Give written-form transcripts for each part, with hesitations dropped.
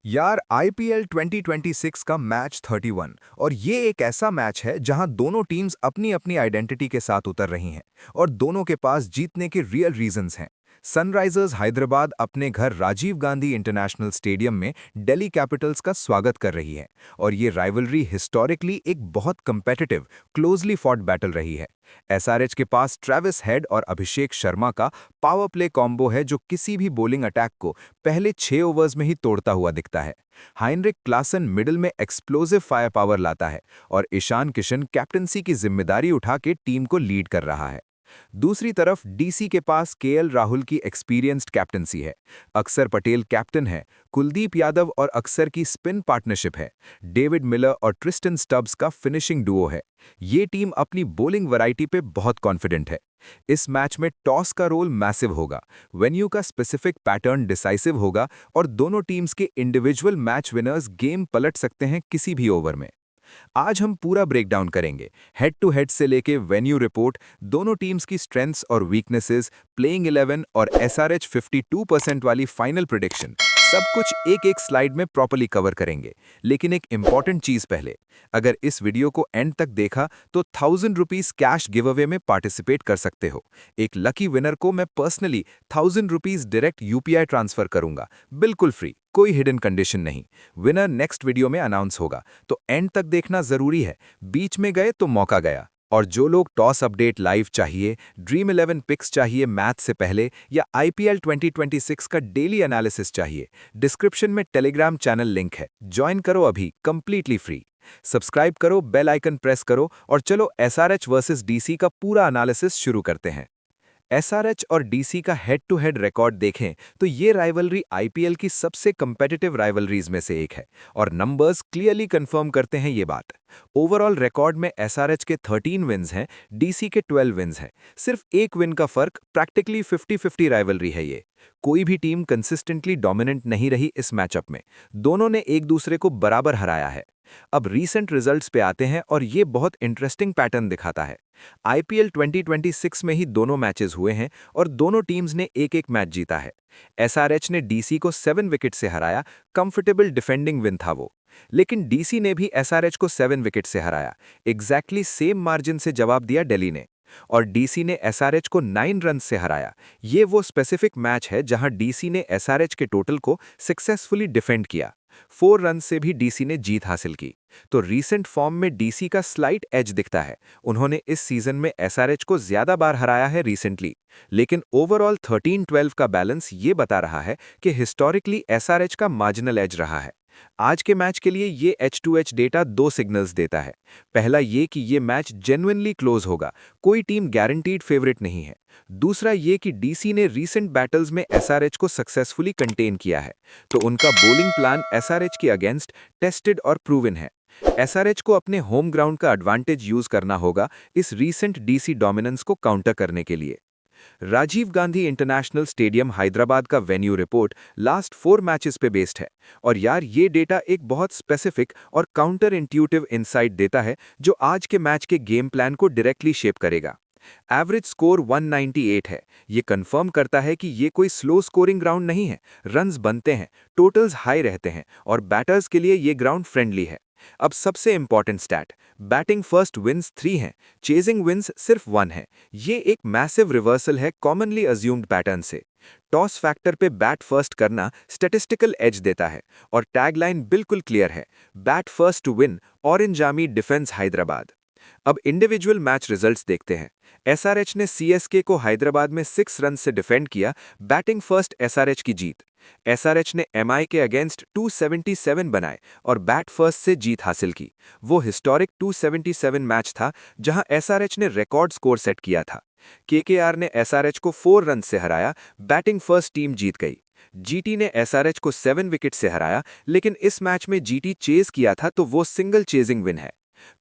यार आईपीएल 2026 का मैच 31 और ये एक ऐसा मैच है जहां दोनों टीम्स अपनी अपनी आइडेंटिटी के साथ उतर रही हैं और दोनों के पास जीतने के रियल रीजंस हैं। सनराइजर्स हैदराबाद अपने घर राजीव गांधी इंटरनेशनल स्टेडियम में दिल्ली कैपिटल्स का स्वागत कर रही है और ये राइवलरी हिस्टोरिकली एक बहुत कंपेटिटिव क्लोजली फॉट बैटल रही है। एसआरएच के पास ट्रेविस हेड और अभिषेक शर्मा का पावर प्ले कॉम्बो है जो किसी भी बॉलिंग अटैक को पहले 6 ओवर्स में ही तोड़ता हुआ दिखता है। हाइनरिक क्लासन मिडिल में एक्सप्लोसिव फायर पावर लाता है और ईशान किशन कैप्टंसी की जिम्मेदारी उठा के टीम को लीड कर रहा है। दूसरी तरफ डीसी के पास केएल राहुल की एक्सपीरियंस्ड कैप्टंसी है। अक्षर पटेल कैप्टन है, कुलदीप यादव और अक्षर की स्पिन पार्टनरशिप है। डेविड मिलर और ट्रिस्टन स्टब्स का फिनिशिंग डुओ है। ये टीम अपनी बॉलिंग वैरायटी पे बहुत कॉन्फिडेंट है। इस मैच में टॉस का रोल मैसिव होगा, वेन्यू का स्पेसिफिक पैटर्न डिसाइसिव होगा और दोनों टीम्स के इंडिविजुअल मैच विनर्स गेम पलट सकते हैं किसी भी ओवर में। आज हम पूरा ब्रेकडाउन करेंगे, हेड टू हेड से लेके वेन्यू रिपोर्ट, दोनों टीम्स की स्ट्रेंथ्स और वीकनेसेस, प्लेइंग 11 और एसआरएच 52% वाली फाइनल प्रेडिक्शन। सब कुछ एक एक स्लाइड में प्रॉपर्ली कवर करेंगे। लेकिन एक इंपॉर्टेंट चीज पहले, अगर इस वीडियो को एंड तक देखा तो 1000 रुपीज कैश गिव अवे में पार्टिसिपेट कर सकते हो। एक लकी विनर को मैं personally 1000 rupees direct UPI transfer करूंगा, बिल्कुल फ्री, कोई हिडन कंडीशन नहीं। विनर नेक्स्ट वीडियो में अनाउंस होगा, तो एंड तक देखना जरूरी है। बीच में गए तो मौका गया। और जो लोग टॉस अपडेट लाइव चाहिए, ड्रीम 11 पिक्स चाहिए मैच से पहले, या आईपीएल 2026 का डेली एनालिसिस चाहिए, डिस्क्रिप्शन में टेलीग्राम चैनल लिंक है, ज्वाइन करो अभी, कंप्लीटली फ्री। सब्सक्राइब करो, बेल आइकन प्रेस करो और चलो एसआरएच वर्सेस डीसी का पूरा एनालिसिस शुरू करते हैं। एसआरएच और डीसी का हेड टू हेड रिकॉर्ड देखें तो ये राइवलरी आईपीएल की सबसे कंपेटिटिव राइवलरीज में से एक है और नंबर्स क्लियरली कंफर्म करते हैं ये बात। ओवरऑल रिकॉर्ड में एसआरएच के 13 विन्स हैं, डीसी के 12 विन्स हैं। सिर्फ एक विन का फर्क, प्रैक्टिकली 50-50 राइवलरी है ये। कोई भी टीम कंसिस्टेंटली डोमिनेंट नहीं रही इस मैचअप में, दोनों ने एक दूसरे को बराबर हराया है। अब रीसेंट रिजल्ट्स पे आते हैं और ये बहुत इंटरेस्टिंग पैटर्न दिखाता है। आईपीएल 2026 में ही दोनों मैचेस हुए हैं और दोनों टीम्स ने एक एक मैच जीता है। एसआरएच ने डीसी को 7 विकेट से हराया, कंफर्टेबल डिफेंडिंग विन था वो। लेकिन डीसी ने भी एसआरएच को 7 विकेट से हराया, एग्जैक्टली सेम मार्जिन से जवाब दिया दिल्ली ने। और डीसी ने एसआरएच को 9 रन से हराया। ये वो स्पेसिफिक मैच है जहां डीसी ने एसआरएच के टोटल को सक्सेसफुली डिफेंड किया। 4 रन से भी डीसी ने जीत हासिल की। तो रीसेंट फॉर्म में डीसी का स्लाइट एज दिखता है। उन्होंने इस सीजन में एसआरएच को ज्यादा बार हराया है रिसेंटली। लेकिन ओवरऑल 13-12 का बैलेंस ये बता रहा है कि हिस्टोरिकली एसआरएच का मार्जिनल एज रहा है। आज के मैच के लिए ये H2H डेटा 2 सिग्नल्स देता है। पहला ये कि ये मैच जेन्युइनली क्लोज होगा, कोई टीम गारंटीड फेवरेट नहीं है। दूसरा ये कि डीसी ने रीसेंट बैटल्स में एसआरएच को सक्सेसफुली कंटेन किया है, तो उनका बॉलिंग प्लान एसआरएच के अगेंस्ट टेस्टेड और प्रूवन है। एसआरएच को अपने होम ग्राउंड का एडवांटेज यूज करना होगा इस रीसेंट डीसी डोमिनेंस को काउंटर करने के लिए। राजीव गांधी इंटरनेशनल स्टेडियम हैदराबाद का वेन्यू रिपोर्ट लास्ट 4 मैचेस पे बेस्ड है और यार ये डेटा एक बहुत स्पेसिफिक और काउंटर इंट्यूटिव इनसाइट देता है जो आज के मैच के गेम प्लान को डायरेक्टली शेप करेगा। एवरेज स्कोर 198 है। ये कंफर्म करता है कि ये कोई स्लो स्कोरिंग ग्राउंड नहीं है। रन्स बनते हैं, टोटल्स हाई रहते हैं और बैटर्स के लिए ये ग्राउंड फ्रेंडली है। अब सबसे important stat, batting first wins 3 हैं, चेजिंग विन्स सिर्फ 1 है। ये एक मैसिव रिवर्सल है कॉमनली अज्यूम्ड पैटर्न से। टॉस फैक्टर पे बैट फर्स्ट करना स्टैटिस्टिकल एज देता है और टैगलाइन बिल्कुल क्लियर है, bat first to win, orange army defence Hyderabad. अब इंडिविजुअल मैच रिजल्ट्स देखते हैं। एसआरएच ने सीएसके को हैदराबाद में 6 रन से डिफेंड किया, बैटिंग फर्स्ट एसआरएच की जीत। एसआरएच ने एमआई के अगेंस्ट 277 बनाए और बैट फर्स्ट से जीत हासिल की। वो हिस्टोरिक 277 मैच था जहां एसआरएच ने रिकॉर्ड स्कोर सेट किया था। केकेआर ने एसआरएच को 4 रन से हराया, बैटिंग फर्स्ट टीम जीत गई। जीटी ने एसआरएच को 7 विकेट से हराया, लेकिन इस मैच में जीटी चेज किया था तो वो सिंगल चेजिंग विन है।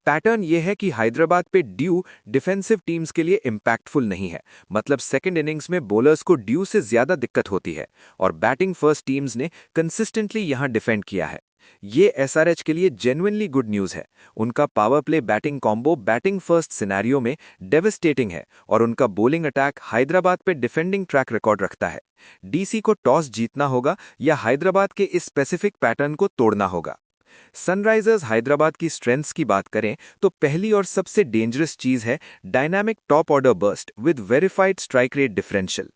पैटर्न यह है कि हैदराबाद पे ड्यू डिफेंसिव टीम्स के लिए इंपैक्टफुल नहीं है, मतलब सेकंड इनिंग्स में बॉलर्स को ड्यू से ज्यादा दिक्कत होती है और बैटिंग फर्स्ट टीम्स ने कंसिस्टेंटली यहां डिफेंड किया है। ये एसआरएच के लिए जेन्युइनली गुड न्यूज़ है। उनका power play batting combo batting first scenario में डेविस्टेटिंग है और उनका बॉलिंग अटैक हैदराबाद पे डिफेंडिंग ट्रैक रिकॉर्ड रखता है। डीसी को टॉस जीतना होगा या हैदराबाद के इस स्पेसिफिक पैटर्न को तोड़ना होगा। सनराइजर्स हैदराबाद की स्ट्रेंथ्स की बात करें तो पहली और सबसे डेंजरस चीज है dynamic top order burst with verified strike rate differential.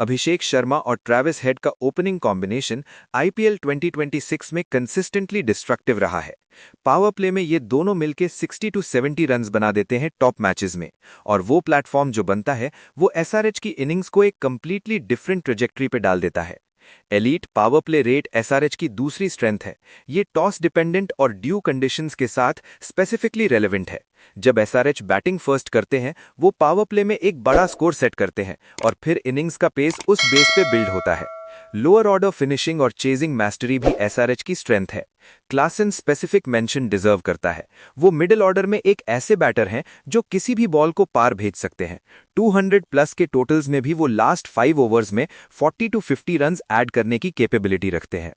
Abhishek Sharma और ट्रेविस हेड का ओपनिंग कॉम्बिनेशन आईपीएल 2026 में कंसिस्टेंटली डिस्ट्रक्टिव रहा है। पावर प्ले में ये दोनों मिलकर 60 to 70 रन्स बना देते हैं टॉप मैचेस में, और वो प्लेटफॉर्म जो बनता है वो एसआरएच की इनिंग्स को एक कंप्लीटली डिफरेंट ट्रेजेक्टरी पे डाल देता है। Elite power play rate SRH की दूसरी स्ट्रेंथ है। ये टॉस डिपेंडेंट और ड्यू कंडीशंस के साथ स्पेसिफिकली रेलेवेंट है। जब एसआरएच बैटिंग फर्स्ट करते हैं वो पावर प्ले में एक बड़ा स्कोर सेट करते हैं और फिर इनिंग्स का पेस उस बेस पे बिल्ड होता है। लोअर ऑर्डर फिनिशिंग और चेजिंग मास्टरी भी एसआरएच की स्ट्रेंथ है। क्लासन स्पेसिफिक मेंशन डिजर्व करता है। वो मिडिल ऑर्डर में एक ऐसे बैटर हैं जो किसी भी बॉल को पार भेज सकते हैं। 200 प्लस के टोटल्स में भी वो लास्ट 5 ओवर्स में 40 to 50 रन्स ऐड करने की कैपेबिलिटी रखते हैं।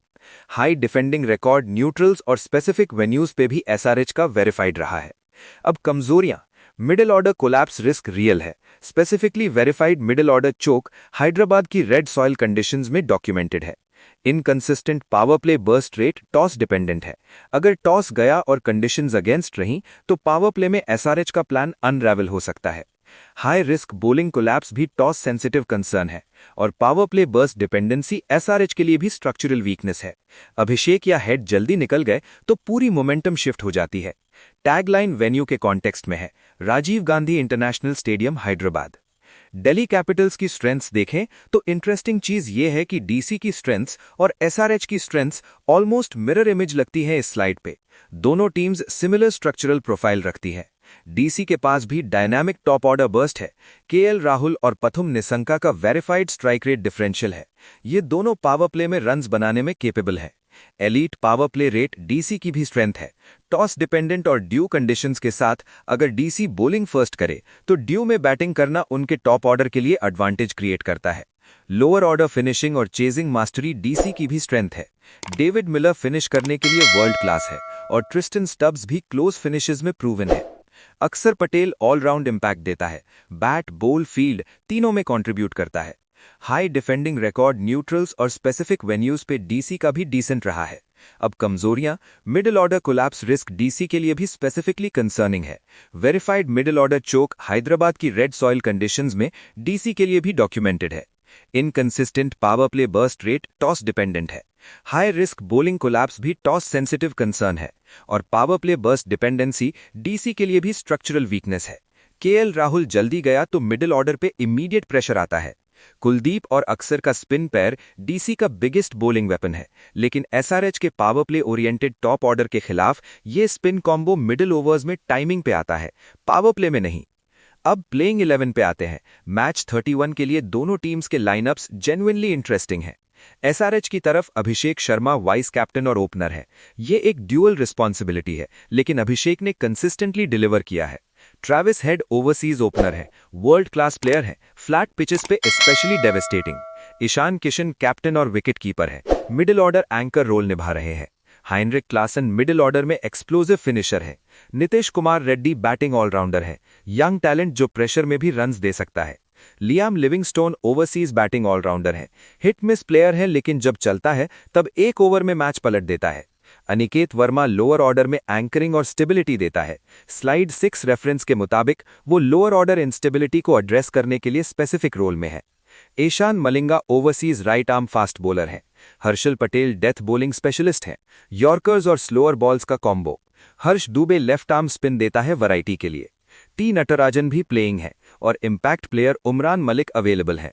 हाई डिफेंडिंग रिकॉर्ड न्यूट्रल्स और स्पेसिफिक वेन्यूज पे भी एसआरएच का वेरीफाइड रहा है। अब कमजोरियां। Middle order collapse risk real है। स्पेसिफिकली वेरीफाइड मिडिल ऑर्डर चोक हैदराबाद की रेड सॉइल कंडीशंस में डॉक्यूमेंटेड है। Inconsistent power play burst rate toss dependent है। अगर टॉस गया और कंडीशंस अगेंस्ट रहीं तो पावर प्ले में एसआरएच का प्लान अनरेवल हो सकता है। हाई रिस्क बॉलिंग कोलैप्स भी टॉस सेंसिटिव कंसर्न है और power play burst dependency SRH के लिए भी स्ट्रक्चरल वीकनेस है। अभिषेक या हेड जल्दी निकल गए तो पूरी मोमेंटम शिफ्ट हो जाती है। टैगलाइन वेन्यू के कॉन्टेक्स्ट में है, Rajiv Gandhi international stadium Hyderabad. Delhi Capitals की स्ट्रेंथ्स देखें तो इंटरेस्टिंग चीज ये है कि डीसी की स्ट्रेंथ्स और एसआरएच की स्ट्रेंथ्स ऑलमोस्ट मिरर इमेज लगती है इस स्लाइड पे। दोनों टीम्स सिमिलर स्ट्रक्चरल प्रोफाइल रखती है। डीसी के पास भी डायनामिक टॉप ऑर्डर बर्स्ट है। केएल राहुल और पथुम निसंका का वेरीफाइड स्ट्राइक रेट डिफरेंशियल है। ये दोनों पावर प्ले में रन्स बनाने में केपेबल है। Elite power play rate DC की भी स्ट्रेंथ है। टॉस डिपेंडेंट और ड्यू कंडीशंस के साथ अगर डीसी बॉलिंग फर्स्ट करे तो ड्यू में बैटिंग करना उनके टॉप ऑर्डर के लिए एडवांटेज क्रिएट करता है। लोअर ऑर्डर फिनिशिंग और चेजिंग मास्टरी डीसी की भी स्ट्रेंथ है। डेविड मिलर फिनिश करने के लिए वर्ल्ड क्लास है और ट्रिस्टन स्टब्स भी क्लोज फिनिशेस में प्रूवन है। अक्षर पटेल ऑलराउंड इंपैक्ट देता है। बैट बॉल फील्ड तीनों में कंट्रीब्यूट करता है। हाई डिफेंडिंग रिकॉर्ड न्यूट्रल्स और स्पेसिफिक वेन्यूज पे डीसी का भी डिसेंट रहा है। अब कमजोरियां। Middle order collapse risk DC के लिए भी स्पेसिफिकली कंसर्निंग है। वेरीफाइड मिडिल ऑर्डर चोक हैदराबाद की रेड सॉइल कंडीशंस में डीसी के लिए भी डॉक्यूमेंटेड है। Inconsistent power play burst rate toss dependent है। हाई रिस्क बॉलिंग कोलैप्स भी टॉस सेंसिटिव कंसर्न है और power play burst dependency DC के लिए भी स्ट्रक्चरल वीकनेस है। केएल राहुल जल्दी गया तो मिडिल ऑर्डर पे इमीडिएट प्रेशर आता है। कुलदीप और अक्षर का स्पिन पैर डीसी का बिगेस्ट बॉलिंग वेपन है, लेकिन एसआरएच के power play oriented top order के खिलाफ ये स्पिन कॉम्बो मिडिल ओवर्स में टाइमिंग पे आता है, पावर प्ले में नहीं। अब प्लेइंग 11 पे आते हैं। मैच 31 के लिए दोनों टीम्स के लाइनअप्स जेन्युइनली इंटरेस्टिंग हैं। एसआरएच की तरफ अभिषेक शर्मा वाइस कैप्टन और ओपनर है। ये एक ड्यूअल रिस्पॉन्सिबिलिटी है, लेकिन अभिषेक ने कंसिस्टेंटली डिलीवर किया है। ट्रेविस हेड ओवरसीज ओपनर है, वर्ल्ड क्लास प्लेयर है, फ्लैट पिचेस पे specially devastating. Ishan Kishan captain और विकेट कीपर है, मिडिल ऑर्डर एंकर रोल निभा रहे हैं। हाइनरिक क्लासन मिडिल ऑर्डर में एक्सप्लोजिव फिनिशर है। नीतीश कुमार रेड्डी बैटिंग ऑलराउंडर है, यंग टैलेंट जो प्रेशर में भी रन्स दे सकता है। Liam Livingstone overseas batting allrounder है, हिट मिस प्लेयर है, लेकिन जब चलता है तब एक ओवर में मैच पलट देता है। अनिकेत वर्मा लोअर ऑर्डर में एंकरिंग और स्टेबिलिटी देता है। स्लाइड 6 रेफरेंस के मुताबिक वो लोअर ऑर्डर इंस्टेबिलिटी को एड्रेस करने के लिए स्पेसिफिक रोल में है। Eshan Malinga overseas right arm fast bowler है। Harshal Patel death bowling specialist हैं, यॉर्कर्स और स्लोअर बॉल्स का combo. Harsh Dubey left arm spin देता है वैरायटी के लिए। टी नटराजन भी प्लेइंग है और impact player Umran Malik available है।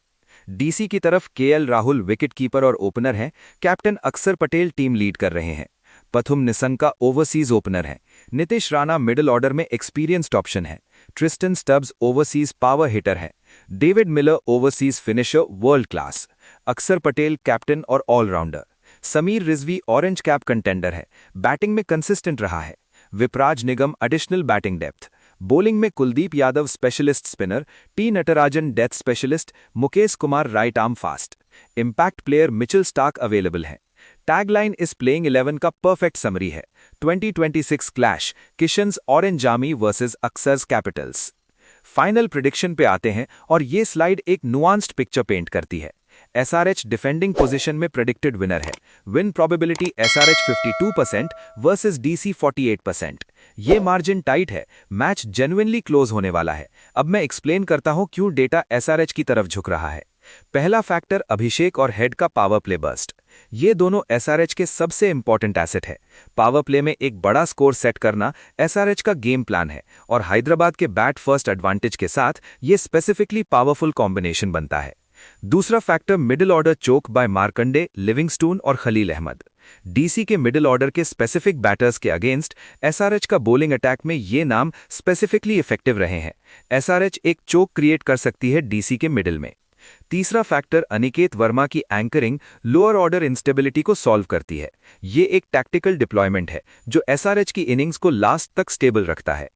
डीसी की तरफ केएल राहुल विकेट कीपर और ओपनर है। कैप्टन अक्षर पटेल टीम लीड कर रहे हैं। पथुम निसंका ओवरसीज ओपनर है। नीतीश राणा मिडिल ऑर्डर में एक्सपीरियंस्ड ऑप्शन है। Tristan Stubbs overseas power hitter है। David Miller overseas finisher world class. Axar Patel captain और allrounder. Sameer Rizvi orange cap contender है, बैटिंग में कंसिस्टेंट रहा है। Vipraj Nigam additional batting depth. Bowling में Kuldeep Yadav specialist spinner, T Natarajan death specialist, Mukesh Kumar right arm fast. Impact player Mitchell Starc available है। Tagline इस playing 11 का perfect summary है। 2026 clash, Kishan's orange army versus Axar's capitals. Final prediction पे आते हैं और ये स्लाइड एक नुआंस्ड पिक्चर पेंट करती है। SRH डिफेंडिंग पोजीशन में प्रेडिक्टेड विनर है। Win probability SRH 52% versus DC 48%। ये मार्जिन टाइट है, मैच जेन्युइनली क्लोज होने वाला है। अब मैं एक्सप्लेन करता हूं क्यों डेटा SRH की तरफ झुक रहा है। पहला फैक्टर अभिषेक और हेड का पावर प्ले बर्स्ट। ये दोनों SRH के सबसे इंपॉर्टेंट एसेट है। पावर प्ले में एक बड़ा स्कोर सेट करना SRH का गेम प्लान है और हैदराबाद के बैट फर्स्ट एडवांटेज के साथ ये स्पेसिफिकली पावरफुल कॉम्बिनेशन बनता है। दूसरा फैक्टर मिडिल ऑर्डर चोक बाय मार्कंडे, लिविंगस्टोन और खलील अहमद। DC के मिडिल ऑर्डर के स्पेसिफिक बैटर्स के अगेंस्ट SRH का बॉलिंग अटैक में ये नाम स्पेसिफिकली इफेक्टिव रहे हैं। SRH एक चोक क्रिएट कर सकती है DC के मिडिल में। तीसरा फैक्टर अनिकेत वर्मा की एंकरिंग लोअर ऑर्डर इंस्टेबिलिटी को सॉल्व करती है। ये एक टैक्टिकल डिप्लॉयमेंट है जो SRH की इनिंग्स को लास्ट तक स्टेबल रखता है।